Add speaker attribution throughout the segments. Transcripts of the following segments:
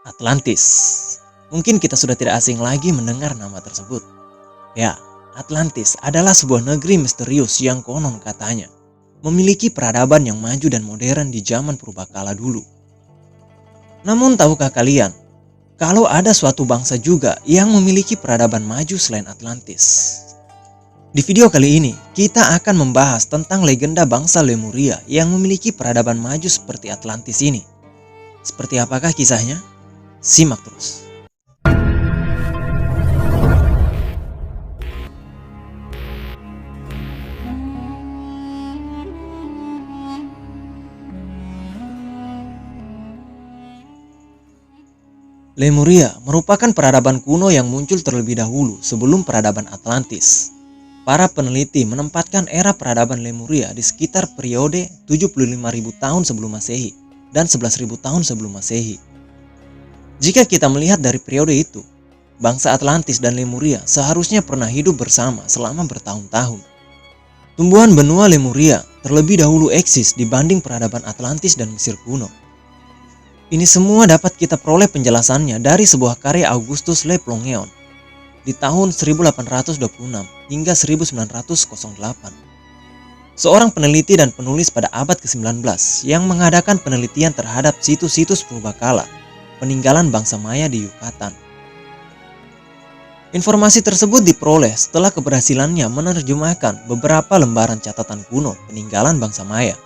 Speaker 1: Atlantis. Mungkin kita sudah tidak asing lagi mendengar nama tersebut. Ya, Atlantis adalah sebuah negeri misterius yang konon katanya memiliki peradaban yang maju dan modern di zaman purbakala dulu. Namun tahukah kalian, kalau ada suatu bangsa juga yang memiliki peradaban maju selain Atlantis? Di video kali ini, kita akan membahas tentang legenda bangsa Lemuria yang memiliki peradaban maju seperti Atlantis ini. Seperti apakah kisahnya? Simak terus. Lemuria merupakan peradaban kuno yang muncul terlebih dahulu sebelum peradaban Atlantis. Para peneliti menempatkan era peradaban Lemuria di sekitar periode 75.000 tahun sebelum Masehi dan 11.000 tahun sebelum Masehi. Jika kita melihat dari periode itu, bangsa Atlantis dan Lemuria seharusnya pernah hidup bersama selama bertahun-tahun. Tumbuhan benua Lemuria terlebih dahulu eksis dibanding peradaban Atlantis dan Mesir kuno. Ini semua dapat kita peroleh penjelasannya dari sebuah karya Augustus Le Plongeon di tahun 1826 hingga 1908. Seorang peneliti dan penulis pada abad ke-19 yang mengadakan penelitian terhadap situs-situs purbakala peninggalan bangsa Maya di Yucatan. Informasi tersebut diperoleh setelah keberhasilannya menerjemahkan beberapa lembaran catatan kuno peninggalan bangsa Maya.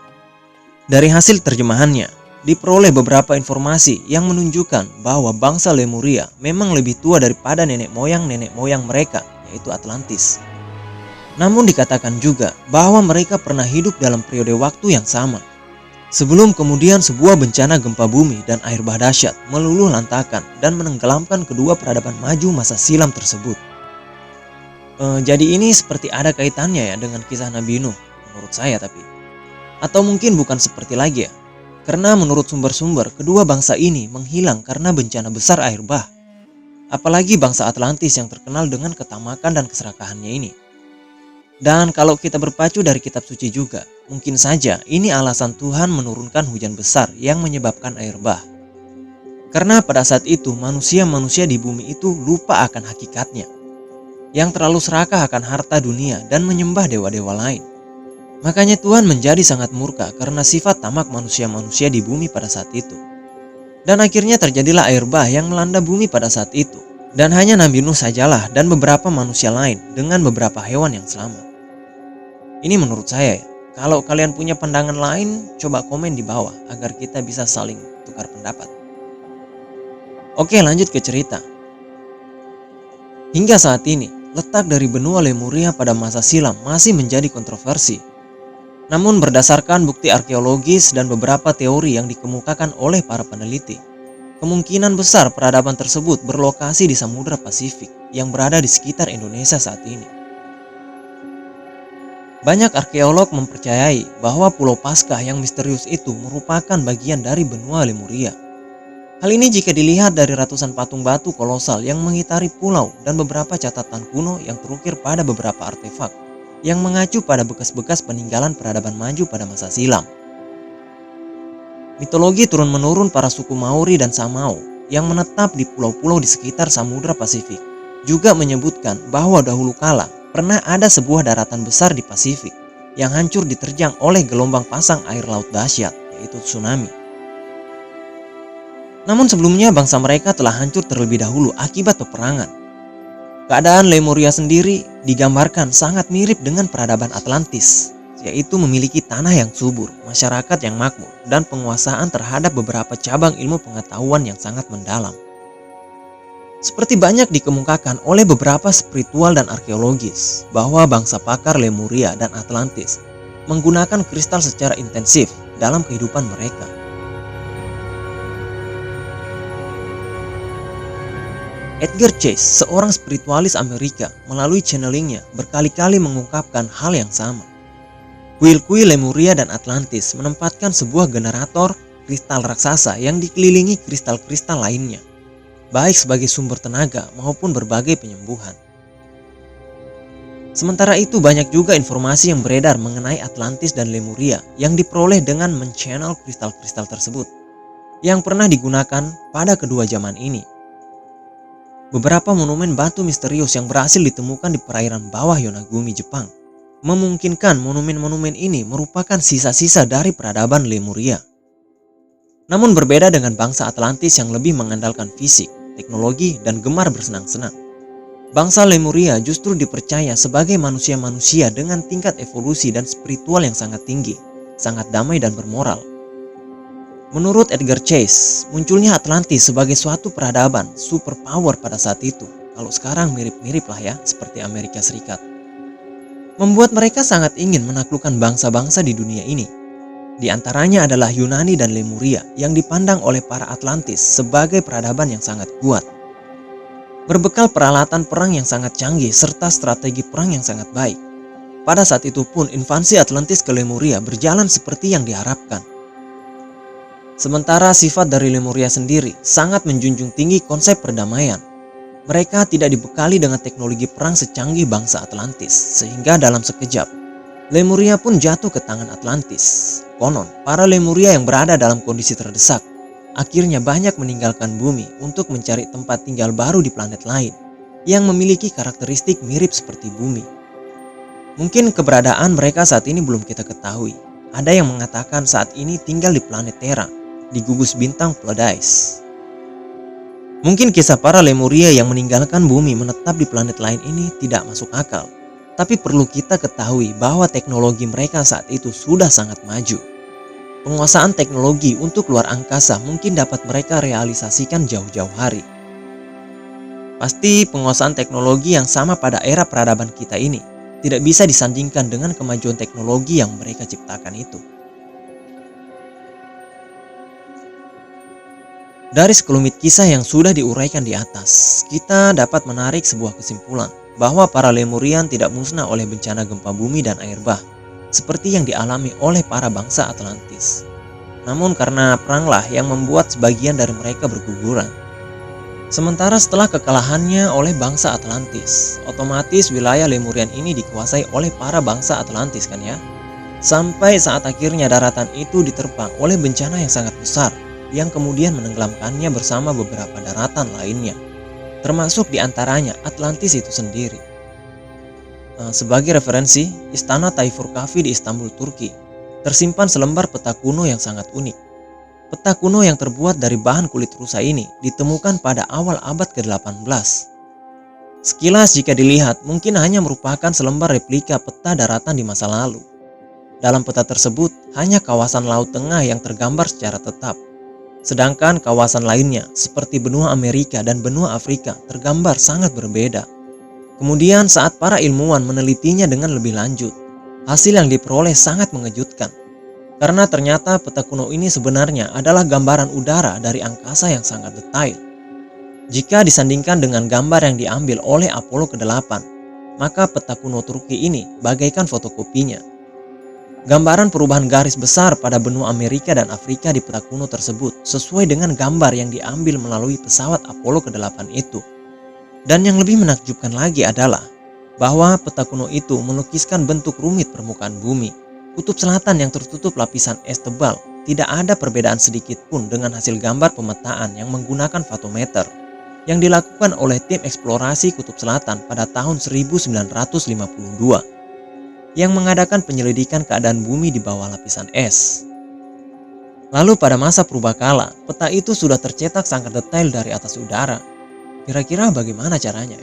Speaker 1: Dari hasil terjemahannya, diperoleh beberapa informasi yang menunjukkan bahwa bangsa Lemuria memang lebih tua daripada nenek moyang mereka, yaitu Atlantis. Namun dikatakan juga bahwa mereka pernah hidup dalam periode waktu yang sama, sebelum kemudian sebuah bencana gempa bumi dan air bah dahsyat meluluh lantakan dan menenggelamkan kedua peradaban maju masa silam tersebut. Jadi ini seperti ada kaitannya ya dengan kisah Nabi Nuh, menurut saya tapi. Atau mungkin bukan seperti lagi ya. Karena menurut sumber-sumber, kedua bangsa ini menghilang karena bencana besar air bah. Apalagi bangsa Atlantis yang terkenal dengan ketamakan dan keserakahannya ini. Dan kalau kita berpacu dari kitab suci juga, mungkin saja ini alasan Tuhan menurunkan hujan besar yang menyebabkan air bah. Karena pada saat itu manusia-manusia di bumi itu lupa akan hakikatnya, yang terlalu serakah akan harta dunia dan menyembah dewa-dewa lain. Makanya Tuhan menjadi sangat murka karena sifat tamak manusia-manusia di bumi pada saat itu. Dan akhirnya terjadilah air bah yang melanda bumi pada saat itu. Dan hanya Nabi Nuh sajalah dan beberapa manusia lain dengan beberapa hewan yang selamat. Ini menurut saya ya. Kalau kalian punya pandangan lain, coba komen di bawah agar kita bisa saling tukar pendapat. Oke, lanjut ke cerita. Hingga saat ini, letak dari benua Lemuria pada masa silam masih menjadi kontroversi. Namun berdasarkan bukti arkeologis dan beberapa teori yang dikemukakan oleh para peneliti, kemungkinan besar peradaban tersebut berlokasi di Samudra Pasifik yang berada di sekitar Indonesia saat ini. Banyak arkeolog mempercayai bahwa Pulau Paskah yang misterius itu merupakan bagian dari benua Lemuria. Hal ini jika dilihat dari ratusan patung batu kolosal yang mengitari pulau dan beberapa catatan kuno yang terukir pada beberapa artefak yang mengacu pada bekas-bekas peninggalan peradaban maju pada masa silam. Mitologi turun-menurun para suku Maori dan Samao yang menetap di pulau-pulau di sekitar Samudra Pasifik juga menyebutkan bahwa dahulu kala pernah ada sebuah daratan besar di Pasifik yang hancur diterjang oleh gelombang pasang air laut dahsyat, yaitu tsunami. Namun sebelumnya bangsa mereka telah hancur terlebih dahulu akibat peperangan. Keadaan Lemuria sendiri digambarkan sangat mirip dengan peradaban Atlantis, yaitu memiliki tanah yang subur, masyarakat yang makmur, dan penguasaan terhadap beberapa cabang ilmu pengetahuan yang sangat mendalam. Seperti banyak dikemukakan oleh beberapa spiritual dan arkeologis, bahwa bangsa pakar Lemuria dan Atlantis menggunakan kristal secara intensif dalam kehidupan mereka. Edgar Cayce, seorang spiritualis Amerika, melalui channelingnya berkali-kali mengungkapkan hal yang sama. Kuil-kuil Lemuria dan Atlantis menempatkan sebuah generator kristal raksasa yang dikelilingi kristal-kristal lainnya, baik sebagai sumber tenaga maupun berbagai penyembuhan. Sementara itu banyak juga informasi yang beredar mengenai Atlantis dan Lemuria yang diperoleh dengan men-channel kristal-kristal tersebut, yang pernah digunakan pada kedua zaman ini. Beberapa monumen batu misterius yang berhasil ditemukan di perairan bawah Yonaguni, Jepang, memungkinkan monumen-monumen ini merupakan sisa-sisa dari peradaban Lemuria. Namun berbeda dengan bangsa Atlantis yang lebih mengandalkan fisik, teknologi, dan gemar bersenang-senang, bangsa Lemuria justru dipercaya sebagai manusia-manusia dengan tingkat evolusi dan spiritual yang sangat tinggi, sangat damai dan bermoral. Menurut Edgar Cayce, munculnya Atlantis sebagai suatu peradaban superpower pada saat itu, kalau sekarang mirip-mirip lah ya, seperti Amerika Serikat, membuat mereka sangat ingin menaklukkan bangsa-bangsa di dunia ini. Di antaranya adalah Yunani dan Lemuria yang dipandang oleh para Atlantis sebagai peradaban yang sangat kuat. Berbekal peralatan perang yang sangat canggih serta strategi perang yang sangat baik. Pada saat itu pun invasi Atlantis ke Lemuria berjalan seperti yang diharapkan. Sementara sifat dari Lemuria sendiri sangat menjunjung tinggi konsep perdamaian. Mereka tidak dibekali dengan teknologi perang secanggih bangsa Atlantis, sehingga dalam sekejap Lemuria pun jatuh ke tangan Atlantis. Konon, para Lemuria yang berada dalam kondisi terdesak akhirnya banyak meninggalkan bumi untuk mencari tempat tinggal baru di planet lain yang memiliki karakteristik mirip seperti bumi. Mungkin keberadaan mereka saat ini belum kita ketahui. Ada yang mengatakan saat ini tinggal di planet Terra, di gugus bintang Pleiades. Mungkin kisah para Lemuria yang meninggalkan bumi menetap di planet lain ini tidak masuk akal. Tapi perlu kita ketahui bahwa teknologi mereka saat itu sudah sangat maju. Penguasaan teknologi untuk luar angkasa mungkin dapat mereka realisasikan jauh-jauh hari. Pasti penguasaan teknologi yang sama pada era peradaban kita ini tidak bisa disandingkan dengan kemajuan teknologi yang mereka ciptakan itu. Dari sekelumit kisah yang sudah diuraikan di atas, kita dapat menarik sebuah kesimpulan bahwa para Lemurian tidak musnah oleh bencana gempa bumi dan air bah, seperti yang dialami oleh para bangsa Atlantis. Namun karena peranglah yang membuat sebagian dari mereka berguguran. Sementara setelah kekalahannya oleh bangsa Atlantis, otomatis wilayah Lemurian ini dikuasai oleh para bangsa Atlantis kan ya. Sampai saat akhirnya daratan itu diterpa oleh bencana yang sangat besar, yang kemudian menenggelamkannya bersama beberapa daratan lainnya, termasuk diantaranya Atlantis itu sendiri. Sebagai referensi, Istana Tayfur-Kafi di Istanbul, Turki, tersimpan selembar peta kuno yang sangat unik. Peta kuno yang terbuat dari bahan kulit rusa ini ditemukan pada awal abad ke-18. Sekilas jika dilihat mungkin hanya merupakan selembar replika peta daratan di masa lalu. Dalam peta tersebut hanya kawasan Laut Tengah yang tergambar secara tetap. Sedangkan kawasan lainnya seperti benua Amerika dan benua Afrika tergambar sangat berbeda. Kemudian saat para ilmuwan menelitinya dengan lebih lanjut, hasil yang diperoleh sangat mengejutkan. Karena ternyata peta kuno ini sebenarnya adalah gambaran udara dari angkasa yang sangat detail. Jika disandingkan dengan gambar yang diambil oleh Apollo ke-8, maka peta kuno Turki ini bagaikan fotokopinya. Gambaran perubahan garis besar pada benua Amerika dan Afrika di peta kuno tersebut sesuai dengan gambar yang diambil melalui pesawat Apollo ke-8 itu. Dan yang lebih menakjubkan lagi adalah bahwa peta kuno itu melukiskan bentuk rumit permukaan bumi. Kutub selatan yang tertutup lapisan es tebal, tidak ada perbedaan sedikit pun dengan hasil gambar pemetaan yang menggunakan fotometer yang dilakukan oleh tim eksplorasi kutub selatan pada tahun 1952. Yang mengadakan penyelidikan keadaan bumi di bawah lapisan es. Lalu pada masa purbakala, peta itu sudah tercetak sangat detail dari atas udara. Kira-kira bagaimana caranya?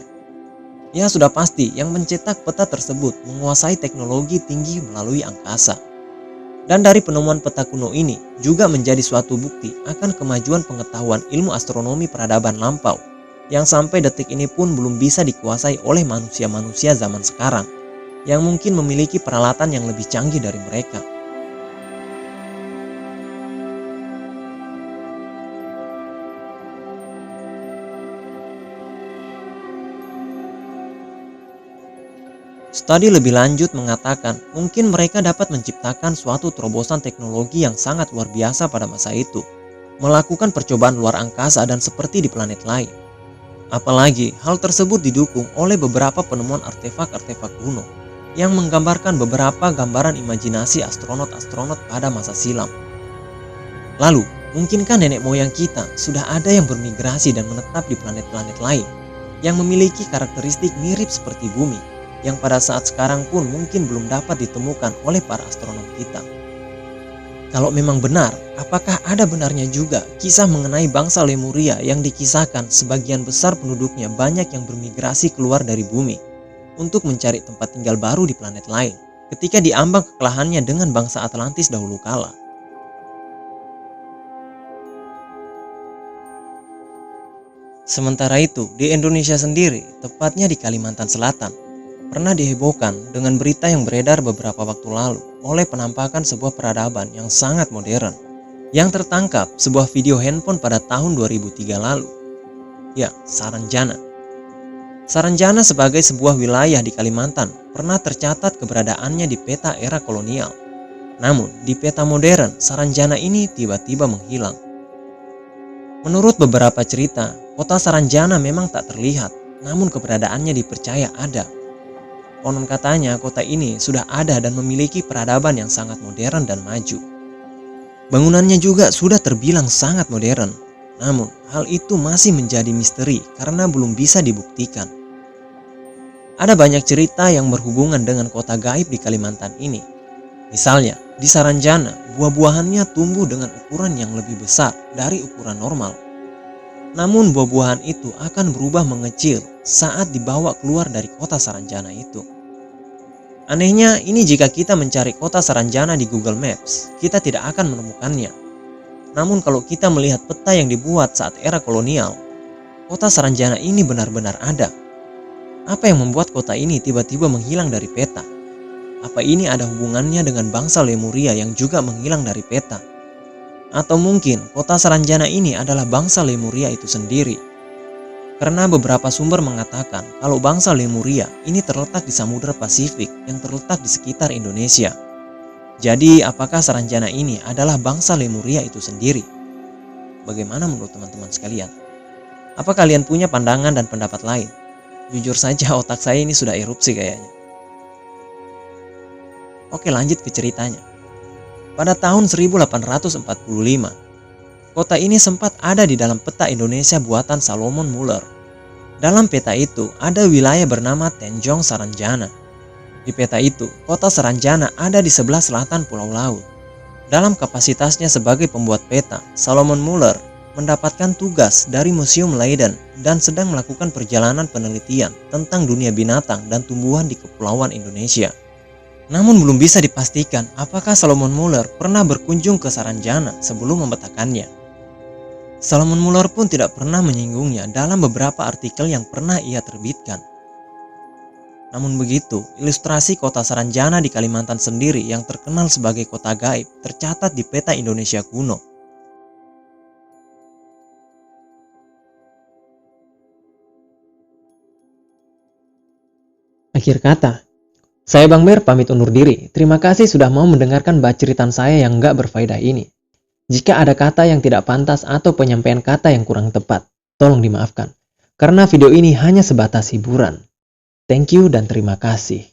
Speaker 1: Ya sudah pasti yang mencetak peta tersebut menguasai teknologi tinggi melalui angkasa. Dan dari penemuan peta kuno ini juga menjadi suatu bukti akan kemajuan pengetahuan ilmu astronomi peradaban lampau yang sampai detik ini pun belum bisa dikuasai oleh manusia-manusia zaman sekarang, yang mungkin memiliki peralatan yang lebih canggih dari mereka. Studi lebih lanjut mengatakan mungkin mereka dapat menciptakan suatu terobosan teknologi yang sangat luar biasa pada masa itu, melakukan percobaan luar angkasa dan seperti di planet lain. Apalagi hal tersebut didukung oleh beberapa penemuan artefak-artefak kuno yang menggambarkan beberapa gambaran imajinasi astronot-astronot pada masa silam. Lalu, Mungkinkah nenek moyang kita sudah ada yang bermigrasi dan menetap di planet-planet lain yang memiliki karakteristik mirip seperti bumi, yang pada saat sekarang pun mungkin belum dapat ditemukan oleh para astronom kita? Kalau memang benar, apakah ada benarnya juga kisah mengenai bangsa Lemuria yang dikisahkan sebagian besar penduduknya banyak yang bermigrasi keluar dari bumi untuk mencari tempat tinggal baru di planet lain ketika diambang kekalahannya dengan bangsa Atlantis dahulu kala? Sementara itu, di Indonesia sendiri, tepatnya di Kalimantan Selatan, pernah dihebohkan dengan berita yang beredar beberapa waktu lalu oleh penampakan sebuah peradaban yang sangat modern yang tertangkap sebuah video handphone pada tahun 2003 lalu. Ya, Saranjana. Saranjana sebagai sebuah wilayah di Kalimantan pernah tercatat keberadaannya di peta era kolonial. Namun, di peta modern, Saranjana ini tiba-tiba menghilang. Menurut beberapa cerita, kota Saranjana memang tak terlihat, namun keberadaannya dipercaya ada. Konon katanya kota ini sudah ada dan memiliki peradaban yang sangat modern dan maju. Bangunannya juga sudah terbilang sangat modern, namun hal itu masih menjadi misteri karena belum bisa dibuktikan. Ada banyak cerita yang berhubungan dengan kota gaib di Kalimantan ini. Misalnya, di Saranjana, buah-buahannya tumbuh dengan ukuran yang lebih besar dari ukuran normal. Namun buah-buahan itu akan berubah mengecil saat dibawa keluar dari kota Saranjana itu. Anehnya, ini jika kita mencari kota Saranjana di Google Maps, kita tidak akan menemukannya. Namun kalau kita melihat peta yang dibuat saat era kolonial, kota Saranjana ini benar-benar ada. Apa yang membuat kota ini tiba-tiba menghilang dari peta? Apa ini ada hubungannya dengan bangsa Lemuria yang juga menghilang dari peta? Atau mungkin kota Saranjana ini adalah bangsa Lemuria itu sendiri? Karena beberapa sumber mengatakan kalau bangsa Lemuria ini terletak di Samudra Pasifik yang terletak di sekitar Indonesia. Jadi apakah Saranjana ini adalah bangsa Lemuria itu sendiri? Bagaimana menurut teman-teman sekalian? Apa kalian punya pandangan dan pendapat lain? Jujur saja otak saya ini sudah erupsi kayaknya. Oke, lanjut ke ceritanya. Pada tahun 1845, kota ini sempat ada di dalam peta Indonesia buatan Salomon Muller. Dalam peta itu ada wilayah bernama Tanjung Saranjana. Di peta itu, kota Saranjana ada di sebelah selatan Pulau Laut. Dalam kapasitasnya sebagai pembuat peta, Salomon Muller mendapatkan tugas dari Museum Leiden dan sedang melakukan perjalanan penelitian tentang dunia binatang dan tumbuhan di Kepulauan Indonesia. Namun belum bisa dipastikan apakah Salomon Muller pernah berkunjung ke Saranjana sebelum memetakannya. Salomon Muller pun tidak pernah menyinggungnya dalam beberapa artikel yang pernah ia terbitkan. Namun begitu, ilustrasi kota Saranjana di Kalimantan sendiri yang terkenal sebagai kota gaib tercatat di peta Indonesia kuno. Akhir kata, saya Bang Ber pamit undur diri. Terima kasih sudah mau mendengarkan baceritan saya yang gak berfaedah ini. Jika ada kata yang tidak pantas atau penyampaian kata yang kurang tepat, tolong dimaafkan. Karena video ini hanya sebatas hiburan. Thank you dan terima kasih.